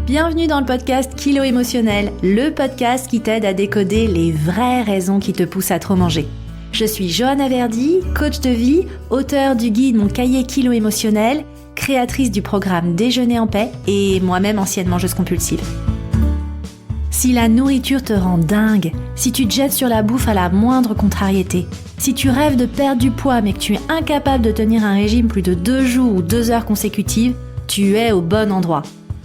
Bienvenue dans le podcast Kilo Émotionnel, le podcast qui t'aide à décoder les vraies raisons qui te poussent à trop manger. Je suis Johanna Verdi, coach de vie, auteure du guide Mon cahier Kilo Émotionnel, créatrice du programme Déjeuner en paix et moi-même ancienne mangeuse compulsive. Si la nourriture te rend dingue, si tu te jettes sur la bouffe à la moindre contrariété, si tu rêves de perdre du poids mais que tu es incapable de tenir un régime plus de 2 jours ou 2 heures consécutives, tu es au bon endroit.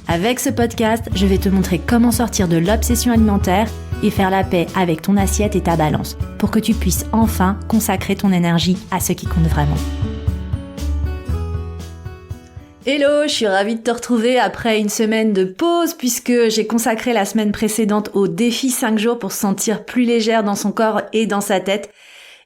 Avec ce podcast, je vais te montrer comment sortir de l'obsession alimentaire et faire la paix avec ton assiette et ta balance pour que tu puisses enfin consacrer ton énergie à ce qui compte vraiment. Hello, je suis ravie de te retrouver après une semaine de pause puisque j'ai consacré la semaine précédente au défi 5 jours pour se sentir plus légère dans son corps et dans sa tête.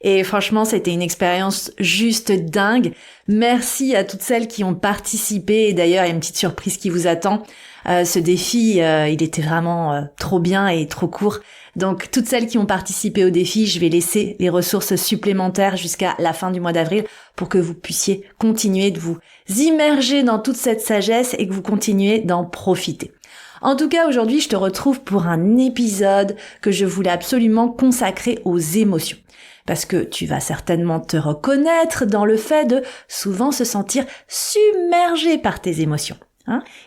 Et franchement, c'était une expérience juste dingue. Merci à toutes celles qui ont participé. Et d'ailleurs, il y a une petite surprise qui vous attend. Ce défi, il était vraiment trop bien et trop court. Donc, toutes celles qui ont participé au défi, je vais laisser les ressources supplémentaires jusqu'à la fin du mois d'avril pour que vous puissiez continuer de vous immerger dans toute cette sagesse et que vous continuez d'en profiter. En tout cas, aujourd'hui, je te retrouve pour un épisode que je voulais absolument consacrer aux émotions. Parce que tu vas certainement te reconnaître dans le fait de souvent se sentir submergé par tes émotions.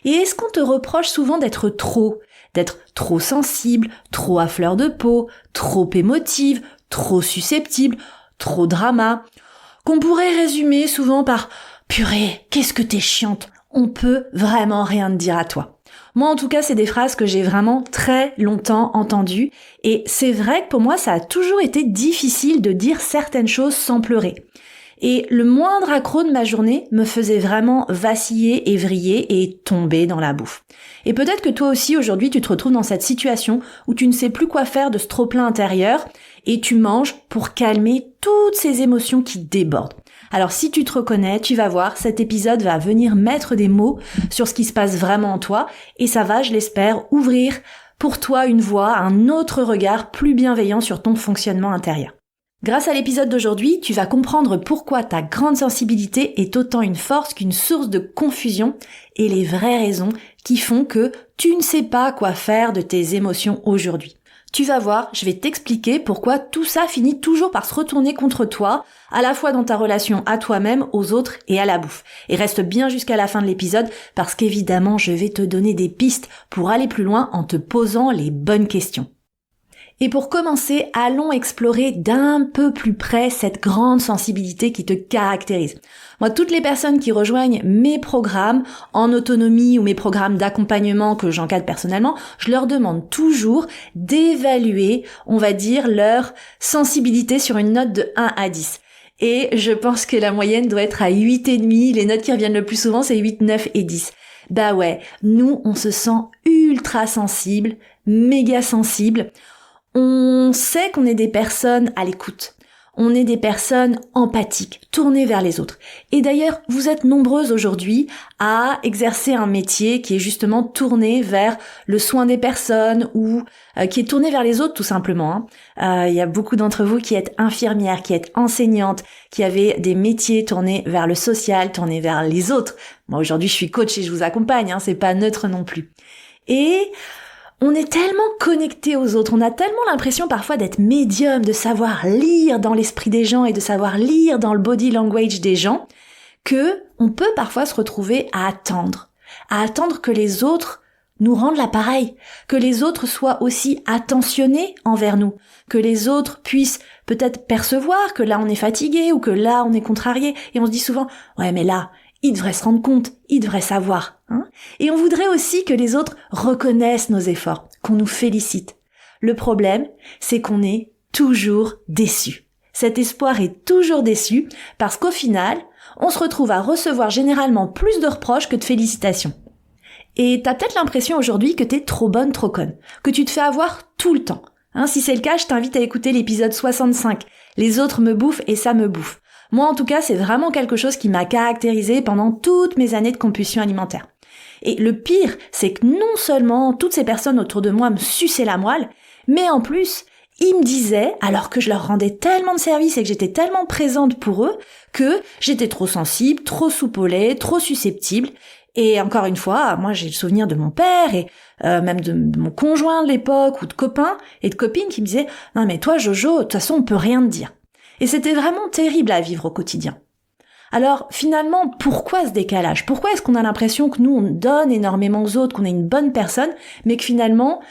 Et est-ce qu'on te reproche souvent d'être trop sensible, trop à fleur de peau, trop émotive, trop susceptible, trop drama, qu'on pourrait résumer souvent par « Purée, qu'est-ce que t'es chiante, on peut vraiment rien te dire à toi ». Moi, en tout cas, c'est des phrases que j'ai vraiment très longtemps entendues et c'est vrai que pour moi, ça a toujours été difficile de dire certaines choses sans pleurer. Et le moindre accroc de ma journée me faisait vraiment vaciller et vriller et tomber dans la bouffe. Et peut-être que toi aussi, aujourd'hui, tu te retrouves dans cette situation où tu ne sais plus quoi faire de ce trop-plein intérieur et tu manges pour calmer toutes ces émotions qui débordent. Alors si tu te reconnais, tu vas voir, cet épisode va venir mettre des mots sur ce qui se passe vraiment en toi et ça va, je l'espère, ouvrir pour toi une voie, un autre regard plus bienveillant sur ton fonctionnement intérieur. Grâce à l'épisode d'aujourd'hui, tu vas comprendre pourquoi ta grande sensibilité est autant une force qu'une source de confusion et les vraies raisons qui font que tu ne sais pas quoi faire de tes émotions aujourd'hui. Tu vas voir, je vais t'expliquer pourquoi tout ça finit toujours par se retourner contre toi, à la fois dans ta relation à toi-même, aux autres et à la bouffe. Et reste bien jusqu'à la fin de l'épisode parce qu'évidemment, je vais te donner des pistes pour aller plus loin en te posant les bonnes questions. Et pour commencer, allons explorer d'un peu plus près cette grande sensibilité qui te caractérise. Moi, toutes les personnes qui rejoignent mes programmes en autonomie ou mes programmes d'accompagnement que j'encadre personnellement, je leur demande toujours d'évaluer, on va dire, leur sensibilité sur une note de 1 à 10. Et je pense que la moyenne doit être à 8,5. Les notes qui reviennent le plus souvent, c'est 8, 9 et 10. Bah ouais, nous, on se sent ultra sensible, méga sensible. On sait qu'on est des personnes à l'écoute. On est des personnes empathiques, tournées vers les autres. Et d'ailleurs, vous êtes nombreuses aujourd'hui à exercer un métier qui est justement tourné vers le soin des personnes ou qui est tourné vers les autres tout simplement. Il y a beaucoup d'entre vous qui êtes infirmières, qui êtes enseignantes, qui avez des métiers tournés vers le social, tournés vers les autres. Moi aujourd'hui, je suis coach et je vous accompagne, c'est pas neutre non plus. Et on est tellement connecté aux autres, on a tellement l'impression parfois d'être médium, de savoir lire dans l'esprit des gens et de savoir lire dans le body language des gens, que on peut parfois se retrouver à attendre que les autres nous rendent l'appareil, que les autres soient aussi attentionnés envers nous, que les autres puissent peut-être percevoir que là on est fatigué ou que là on est contrarié et on se dit souvent « ouais mais là, il devrait se rendre compte, il devrait savoir. » Et on voudrait aussi que les autres reconnaissent nos efforts, qu'on nous félicite. Le problème, c'est qu'on est toujours déçu. Cet espoir est toujours déçu parce qu'au final, on se retrouve à recevoir généralement plus de reproches que de félicitations. Et t'as peut-être l'impression aujourd'hui que t'es trop bonne, trop conne, que tu te fais avoir tout le temps. Si c'est le cas, je t'invite à écouter l'épisode 65. Les autres me bouffent et ça me bouffe. Moi, en tout cas, c'est vraiment quelque chose qui m'a caractérisée pendant toutes mes années de compulsion alimentaire. Et le pire, c'est que non seulement toutes ces personnes autour de moi me suçaient la moelle, mais en plus, ils me disaient, alors que je leur rendais tellement de service et que j'étais tellement présente pour eux, que j'étais trop sensible, trop soupolée, trop susceptible. Et encore une fois, moi j'ai le souvenir de mon père et même de mon conjoint de l'époque ou de copains et de copines qui me disaient « Non mais toi Jojo, de toute façon on peut rien te dire ». Et c'était vraiment terrible à vivre au quotidien. Alors finalement, pourquoi ce décalage ? Pourquoi est-ce qu'on a l'impression que nous on donne énormément aux autres, qu'on est une bonne personne, mais que finalement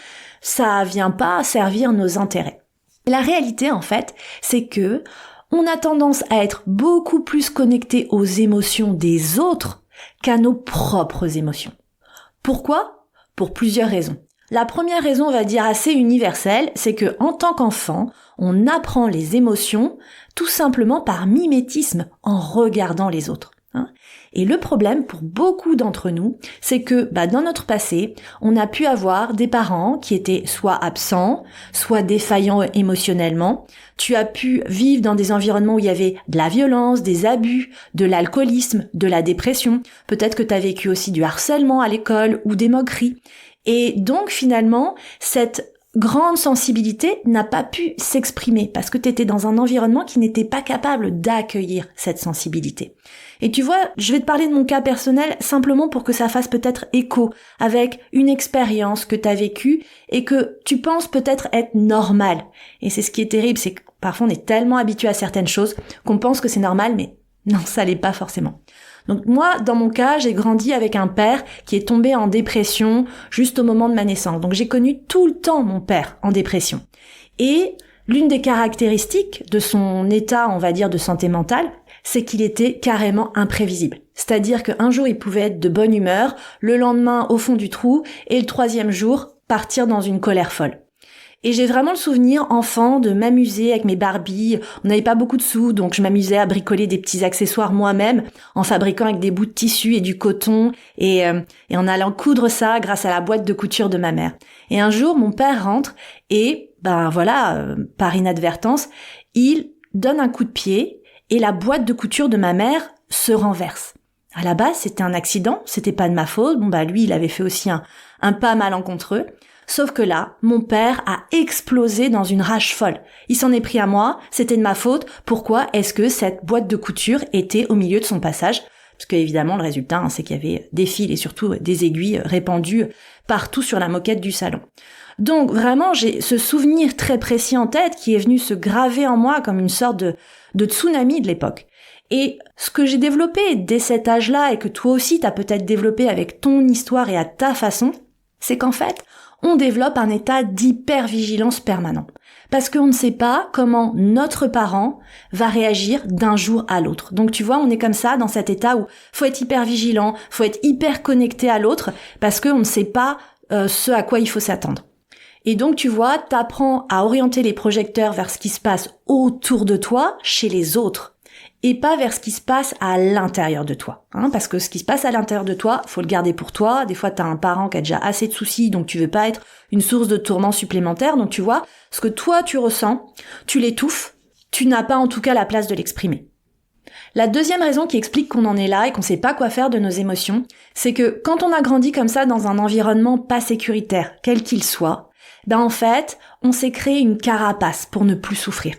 ça vient pas servir nos intérêts ? La réalité en fait, c'est que on a tendance à être beaucoup plus connecté aux émotions des autres qu'à nos propres émotions. Pourquoi ? Pour plusieurs raisons. La première raison, on va dire assez universelle, c'est que en tant qu'enfant, on apprend les émotions tout simplement par mimétisme en regardant les autres. Et le problème pour beaucoup d'entre nous, c'est que dans notre passé, on a pu avoir des parents qui étaient soit absents, soit défaillants émotionnellement. Tu as pu vivre dans des environnements où il y avait de la violence, des abus, de l'alcoolisme, de la dépression. Peut-être que tu as vécu aussi du harcèlement à l'école ou des moqueries. Et donc finalement, cette grande sensibilité n'a pas pu s'exprimer parce que tu étais dans un environnement qui n'était pas capable d'accueillir cette sensibilité. Et tu vois, je vais te parler de mon cas personnel simplement pour que ça fasse peut-être écho avec une expérience que tu as vécue et que tu penses peut-être être normale. Et c'est ce qui est terrible, c'est que parfois on est tellement habitué à certaines choses qu'on pense que c'est normal, mais non, ça l'est pas forcément. Donc moi, dans mon cas, j'ai grandi avec un père qui est tombé en dépression juste au moment de ma naissance. Donc j'ai connu tout le temps mon père en dépression. Et l'une des caractéristiques de son état, on va dire, de santé mentale, c'est qu'il était carrément imprévisible. C'est-à-dire qu'un jour, il pouvait être de bonne humeur, le lendemain au fond du trou, et le troisième jour, partir dans une colère folle. Et j'ai vraiment le souvenir, enfant, de m'amuser avec mes Barbies. On n'avait pas beaucoup de sous, donc je m'amusais à bricoler des petits accessoires moi-même, en fabriquant avec des bouts de tissu et du coton, et en allant coudre ça grâce à la boîte de couture de ma mère. Et un jour, mon père rentre, et par inadvertance, il donne un coup de pied, et la boîte de couture de ma mère se renverse. À la base, c'était un accident, c'était pas de ma faute. Lui, il avait fait aussi un pas malencontreux. Sauf que là, mon père a explosé dans une rage folle. Il s'en est pris à moi, c'était de ma faute. Pourquoi est-ce que cette boîte de couture était au milieu de son passage ? Parce que évidemment, le résultat, c'est qu'il y avait des fils et surtout des aiguilles répandues partout sur la moquette du salon. Donc vraiment, j'ai ce souvenir très précis en tête qui est venu se graver en moi comme une sorte de tsunami de l'époque. Et ce que j'ai développé dès cet âge-là et que toi aussi t'as peut-être développé avec ton histoire et à ta façon, c'est qu'en fait, on développe un état d'hypervigilance permanent. Parce qu'on ne sait pas comment notre parent va réagir d'un jour à l'autre. Donc tu vois, on est comme ça dans cet état où faut être hyper vigilant, faut être hyper connecté à l'autre parce qu'on ne sait pas ce à quoi il faut s'attendre. Et donc tu vois, t'apprends à orienter les projecteurs vers ce qui se passe autour de toi, chez les autres, et pas vers ce qui se passe à l'intérieur de toi. Parce que ce qui se passe à l'intérieur de toi, faut le garder pour toi. Des fois, t'as un parent qui a déjà assez de soucis, donc tu veux pas être une source de tourments supplémentaires. Donc tu vois, ce que toi tu ressens, tu l'étouffes, tu n'as pas en tout cas la place de l'exprimer. La deuxième raison qui explique qu'on en est là et qu'on sait pas quoi faire de nos émotions, c'est que quand on a grandi comme ça dans un environnement pas sécuritaire, quel qu'il soit, en fait, on s'est créé une carapace pour ne plus souffrir.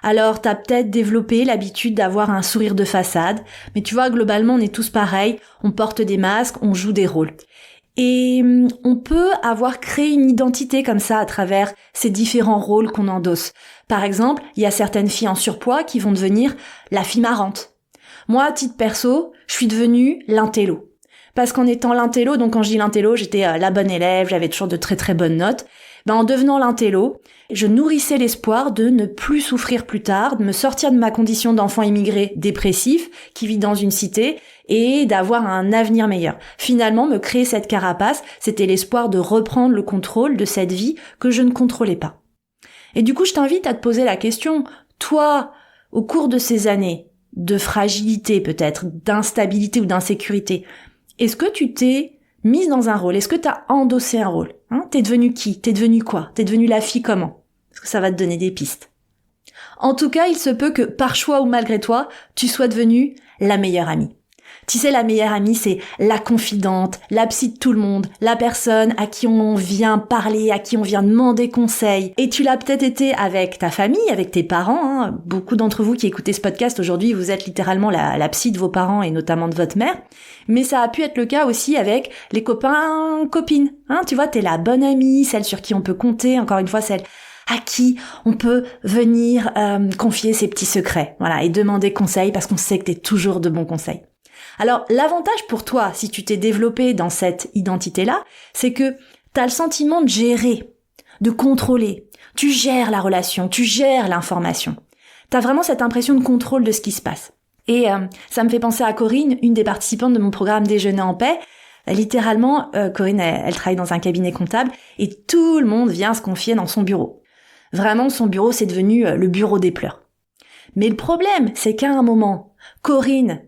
Alors, t'as peut-être développé l'habitude d'avoir un sourire de façade, mais tu vois, globalement, on est tous pareils, on porte des masques, on joue des rôles. Et on peut avoir créé une identité comme ça à travers ces différents rôles qu'on endosse. Par exemple, il y a certaines filles en surpoids qui vont devenir la fille marrante. Moi, à titre perso, je suis devenue l'intello. Parce qu'en étant l'intello, donc quand je dis l'intello, j'étais la bonne élève, j'avais toujours de très très bonnes notes. En devenant l'intello, je nourrissais l'espoir de ne plus souffrir plus tard, de me sortir de ma condition d'enfant immigré dépressif qui vit dans une cité et d'avoir un avenir meilleur. Finalement, me créer cette carapace, c'était l'espoir de reprendre le contrôle de cette vie que je ne contrôlais pas. Et du coup, je t'invite à te poser la question, toi, au cours de ces années de fragilité peut-être, d'instabilité ou d'insécurité, est-ce que tu t'es mise dans un rôle? Est-ce que t'as endossé un rôle? T'es devenu qui? T'es devenu quoi? T'es devenu la fille comment? Parce que ça va te donner des pistes. En tout cas, il se peut que par choix ou malgré toi, tu sois devenue la meilleure amie. Tu sais, la meilleure amie, c'est la confidente, la psy de tout le monde, la personne à qui on vient parler, à qui on vient demander conseil. Et tu l'as peut-être été avec ta famille, avec tes parents. Hein. Beaucoup d'entre vous qui écoutez ce podcast aujourd'hui, vous êtes littéralement la psy de vos parents et notamment de votre mère. Mais ça a pu être le cas aussi avec les copains, copines. Hein, tu vois, t'es la bonne amie, celle sur qui on peut compter. Encore une fois, celle à qui on peut venir confier ses petits secrets. Voilà, et demander conseil parce qu'on sait que t'es toujours de bons conseils. Alors, l'avantage pour toi, si tu t'es développé dans cette identité-là, c'est que t'as le sentiment de gérer, de contrôler. Tu gères la relation, tu gères l'information. T'as vraiment cette impression de contrôle de ce qui se passe. Et ça me fait penser à Corinne, une des participantes de mon programme Déjeuner en paix. Littéralement, Corinne, elle travaille dans un cabinet comptable et tout le monde vient se confier dans son bureau. Vraiment, son bureau, c'est devenu le bureau des pleurs. Mais le problème, c'est qu'à un moment, Corinne,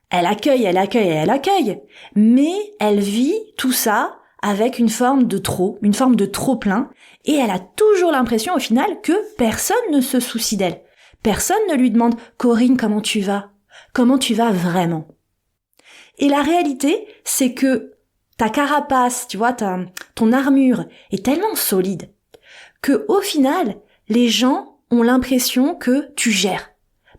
elle accueille, mais elle vit tout ça avec une forme de trop plein, et elle a toujours l'impression au final que personne ne se soucie d'elle. Personne ne lui demande « Corinne, comment tu vas ? Comment tu vas vraiment ?» Et la réalité, c'est que ta carapace, tu vois, ton armure est tellement solide que au final, les gens ont l'impression que tu gères.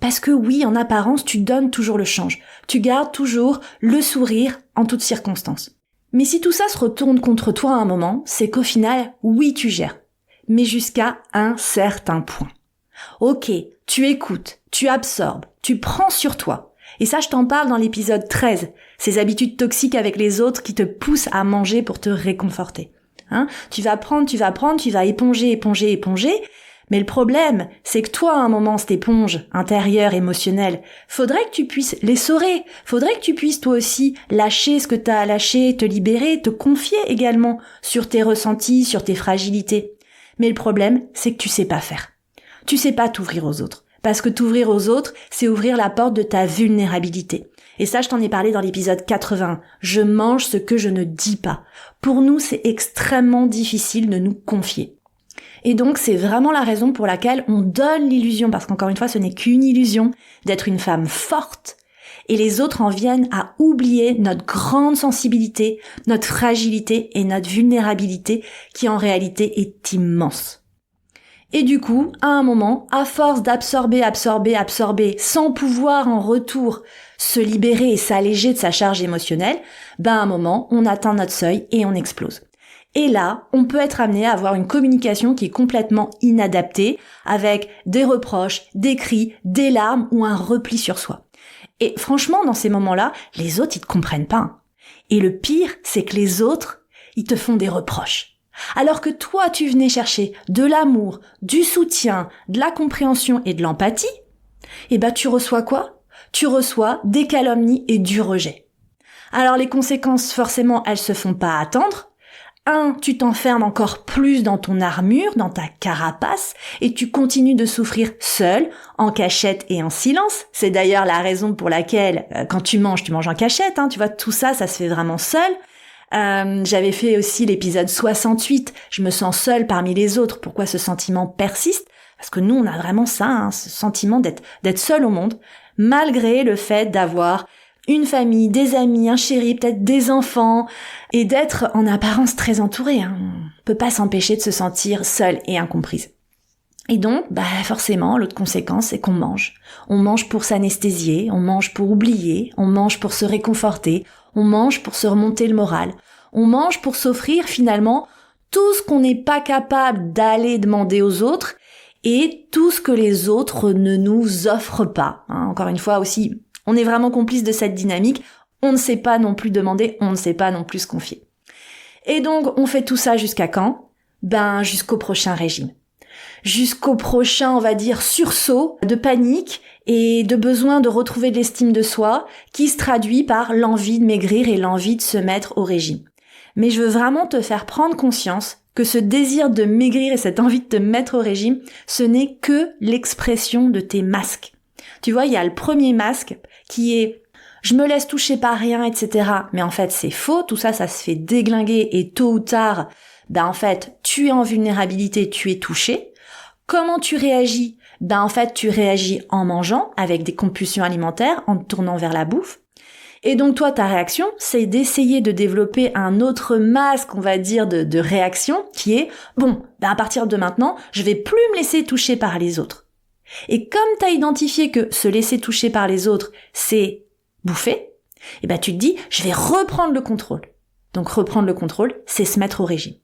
Parce que oui, en apparence, tu donnes toujours le change. Tu gardes toujours le sourire en toutes circonstances. Mais si tout ça se retourne contre toi à un moment, c'est qu'au final, oui, tu gères. Mais jusqu'à un certain point. Ok, tu écoutes, tu absorbes, tu prends sur toi. Et ça, je t'en parle dans l'épisode 13. Ces habitudes toxiques avec les autres qui te poussent à manger pour te réconforter. Hein, tu vas éponger. Mais le problème, c'est que toi, à un moment, cette éponge intérieure, émotionnelle, faudrait que tu puisses l'essorer. Faudrait que tu puisses toi aussi lâcher ce que t'as à lâcher, te libérer, te confier également sur tes ressentis, sur tes fragilités. Mais le problème, c'est que tu sais pas faire. Tu sais pas t'ouvrir aux autres. Parce que t'ouvrir aux autres, c'est ouvrir la porte de ta vulnérabilité. Et ça, je t'en ai parlé dans l'épisode 80. Je mange ce que je ne dis pas. Pour nous, c'est extrêmement difficile de nous confier. Et donc, c'est vraiment la raison pour laquelle on donne l'illusion, parce qu'encore une fois, ce n'est qu'une illusion, d'être une femme forte. Et les autres en viennent à oublier notre grande sensibilité, notre fragilité et notre vulnérabilité, qui en réalité est immense. Et du coup, à un moment, à force d'absorber, sans pouvoir en retour se libérer et s'alléger de sa charge émotionnelle, à un moment, on atteint notre seuil et on explose. Et là, on peut être amené à avoir une communication qui est complètement inadaptée, avec des reproches, des cris, des larmes ou un repli sur soi. Et franchement, dans ces moments-là, les autres, ils te comprennent pas. Et le pire, c'est que les autres, ils te font des reproches. Alors que toi, tu venais chercher de l'amour, du soutien, de la compréhension et de l'empathie, tu reçois quoi ? Tu reçois des calomnies et du rejet. Alors les conséquences, forcément, elles se font pas attendre. Tu t'enfermes encore plus dans ton armure, dans ta carapace, et tu continues de souffrir seul, en cachette et en silence. C'est d'ailleurs la raison pour laquelle, quand tu manges en cachette, tu vois, tout ça, ça se fait vraiment seul. J'avais fait aussi l'épisode 68, je me sens seule parmi les autres, pourquoi ce sentiment persiste ? Parce que nous, on a vraiment ça, ce sentiment d'être seul au monde, malgré le fait d'avoir une famille, des amis, un chéri, peut-être des enfants, et d'être en apparence très entouré. On peut pas s'empêcher de se sentir seule et incomprise. Et donc, forcément, l'autre conséquence, c'est qu'on mange. On mange pour s'anesthésier, on mange pour oublier, on mange pour se réconforter, on mange pour se remonter le moral. On mange pour s'offrir finalement tout ce qu'on n'est pas capable d'aller demander aux autres et tout ce que les autres ne nous offrent pas. Encore une fois aussi, on est vraiment complice de cette dynamique. On ne sait pas non plus demander, on ne sait pas non plus se confier. Et donc, on fait tout ça jusqu'à quand ? Jusqu'au prochain régime. Jusqu'au prochain, on va dire, sursaut de panique et de besoin de retrouver de l'estime de soi qui se traduit par l'envie de maigrir et l'envie de se mettre au régime. Mais je veux vraiment te faire prendre conscience que ce désir de maigrir et cette envie de te mettre au régime, ce n'est que l'expression de tes masques. Tu vois, il y a le premier masque qui est « je me laisse toucher par rien, etc. » Mais en fait, c'est faux, tout ça, ça se fait déglinguer et tôt ou tard, en fait, tu es en vulnérabilité, tu es touché. Comment tu réagis ? En fait, tu réagis en mangeant, avec des compulsions alimentaires, en te tournant vers la bouffe. Et donc toi, ta réaction, c'est d'essayer de développer un autre masque, on va dire, de réaction, qui est, à partir de maintenant, je vais plus me laisser toucher par les autres. Et comme tu as identifié que se laisser toucher par les autres, c'est bouffer, tu te dis, je vais reprendre le contrôle. Donc reprendre le contrôle, c'est se mettre au régime.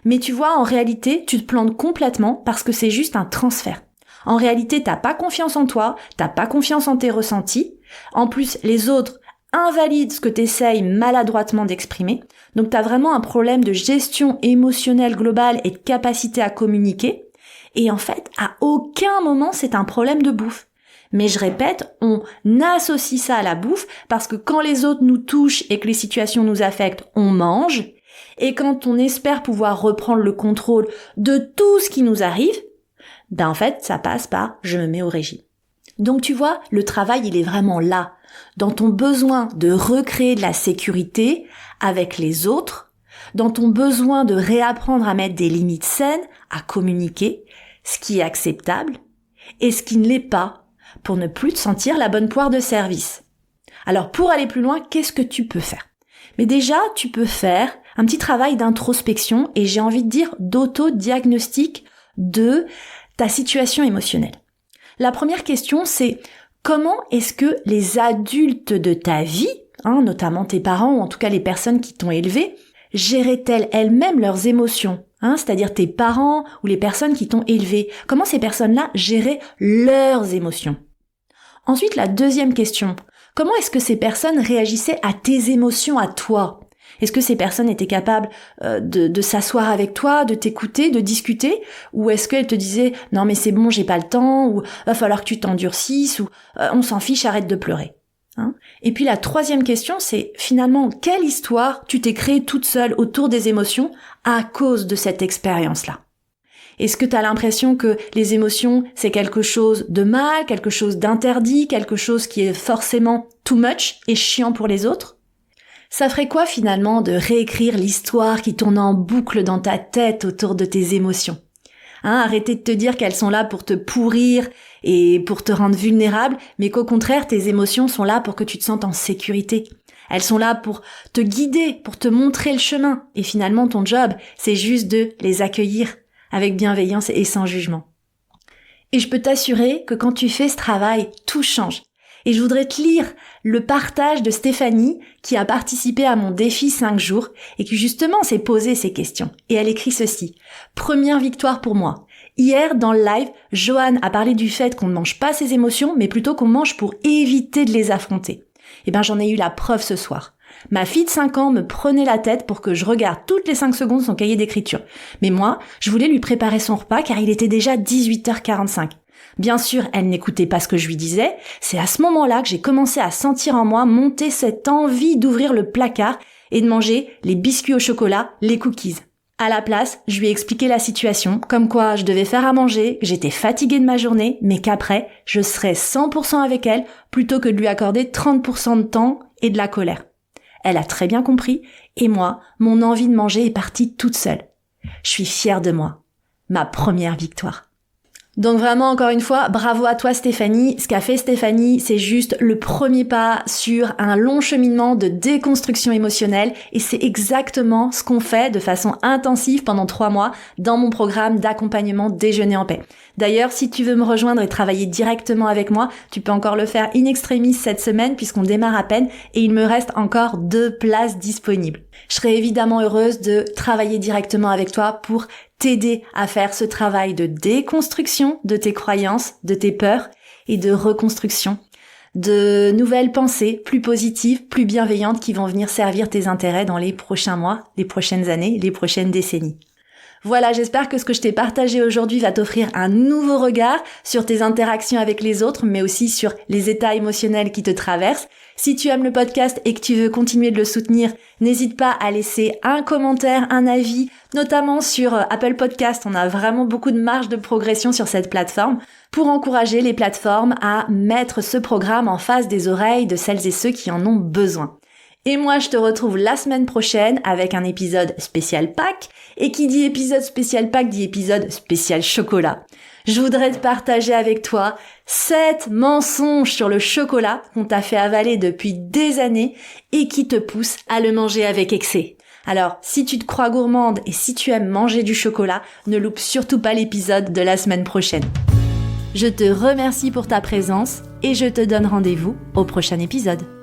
Mais tu vois, en réalité, tu te plantes complètement parce que c'est juste un transfert. En réalité, t'as pas confiance en toi, t'as pas confiance en tes ressentis. En plus, les autres invalident ce que t'essayes maladroitement d'exprimer. Donc t'as vraiment un problème de gestion émotionnelle globale et de capacité à communiquer. Et en fait, à aucun moment, c'est un problème de bouffe. Mais je répète, on associe ça à la bouffe parce que quand les autres nous touchent et que les situations nous affectent, on mange. Et quand on espère pouvoir reprendre le contrôle de tout ce qui nous arrive, en fait, ça passe par « je me mets au régime ». Donc tu vois, le travail, il est vraiment là, dans ton besoin de recréer de la sécurité avec les autres, dans ton besoin de réapprendre à mettre des limites saines, à communiquer, ce qui est acceptable et ce qui ne l'est pas, pour ne plus te sentir la bonne poire de service. Alors pour aller plus loin, qu'est-ce que tu peux faire ? Mais déjà, tu peux faire un petit travail d'introspection et j'ai envie de dire d'auto-diagnostic de ta situation émotionnelle. La première question, c'est comment est-ce que les adultes de ta vie, notamment tes parents ou en tout cas les personnes qui t'ont élevé, géraient-elles elles-mêmes leurs émotions, c'est-à-dire tes parents ou les personnes qui t'ont élevé. Comment ces personnes-là géraient leurs émotions ? Ensuite, la deuxième question, comment est-ce que ces personnes réagissaient à tes émotions à toi ? Est-ce que ces personnes étaient capables de s'asseoir avec toi, de t'écouter, de discuter ? Ou est-ce qu'elles te disaient « Non mais c'est bon, j'ai pas le temps » ou « Va falloir que tu t'endurcisses » ou « On s'en fiche, arrête de pleurer ». Et puis la troisième question, c'est finalement quelle histoire tu t'es créée toute seule autour des émotions à cause de cette expérience-là ? Est-ce que tu as l'impression que les émotions, c'est quelque chose de mal, quelque chose d'interdit, quelque chose qui est forcément too much et chiant pour les autres ? Ça ferait quoi finalement de réécrire l'histoire qui tourne en boucle dans ta tête autour de tes émotions ? Arrêter de te dire qu'elles sont là pour te pourrir et pour te rendre vulnérable, mais qu'au contraire, tes émotions sont là pour que tu te sentes en sécurité. Elles sont là pour te guider, pour te montrer le chemin. Et finalement, ton job, c'est juste de les accueillir avec bienveillance et sans jugement. Et je peux t'assurer que quand tu fais ce travail, tout change. Et je voudrais te lire le partage de Stéphanie qui a participé à mon défi 5 jours et qui justement s'est posé ces questions. Et elle écrit ceci. Première victoire pour moi. Hier, dans le live, Johan a parlé du fait qu'on ne mange pas ses émotions, mais plutôt qu'on mange pour éviter de les affronter. J'en ai eu la preuve ce soir. Ma fille de 5 ans me prenait la tête pour que je regarde toutes les 5 secondes son cahier d'écriture. Mais moi, je voulais lui préparer son repas car il était déjà 18h45. Bien sûr, elle n'écoutait pas ce que je lui disais. C'est à ce moment-là que j'ai commencé à sentir en moi monter cette envie d'ouvrir le placard et de manger les biscuits au chocolat, les cookies. À la place, je lui ai expliqué la situation, comme quoi je devais faire à manger, que j'étais fatiguée de ma journée, mais qu'après, je serais 100% avec elle plutôt que de lui accorder 30% de temps et de la colère. Elle a très bien compris, et moi, mon envie de manger est partie toute seule. Je suis fière de moi. Ma première victoire. Donc vraiment, encore une fois, bravo à toi Stéphanie. Ce qu'a fait Stéphanie, c'est juste le premier pas sur un long cheminement de déconstruction émotionnelle et c'est exactement ce qu'on fait de façon intensive pendant 3 mois dans mon programme d'accompagnement Déjeuner en paix. D'ailleurs, si tu veux me rejoindre et travailler directement avec moi, tu peux encore le faire in extremis cette semaine puisqu'on démarre à peine et il me reste encore 2 places disponibles. Je serai évidemment heureuse de travailler directement avec toi pour t'aider à faire ce travail de déconstruction de tes croyances, de tes peurs et de reconstruction, de nouvelles pensées plus positives, plus bienveillantes qui vont venir servir tes intérêts dans les prochains mois, les prochaines années, les prochaines décennies. Voilà, j'espère que ce que je t'ai partagé aujourd'hui va t'offrir un nouveau regard sur tes interactions avec les autres, mais aussi sur les états émotionnels qui te traversent. Si tu aimes le podcast et que tu veux continuer de le soutenir, n'hésite pas à laisser un commentaire, un avis, notamment sur Apple Podcast. On a vraiment beaucoup de marge de progression sur cette plateforme pour encourager les plateformes à mettre ce programme en face des oreilles de celles et ceux qui en ont besoin. Et moi, je te retrouve la semaine prochaine avec un épisode spécial Pâques. Et qui dit épisode spécial Pâques dit épisode spécial chocolat. Je voudrais te partager avec toi 7 mensonges sur le chocolat qu'on t'a fait avaler depuis des années et qui te poussent à le manger avec excès. Alors, si tu te crois gourmande et si tu aimes manger du chocolat, ne loupe surtout pas l'épisode de la semaine prochaine. Je te remercie pour ta présence et je te donne rendez-vous au prochain épisode.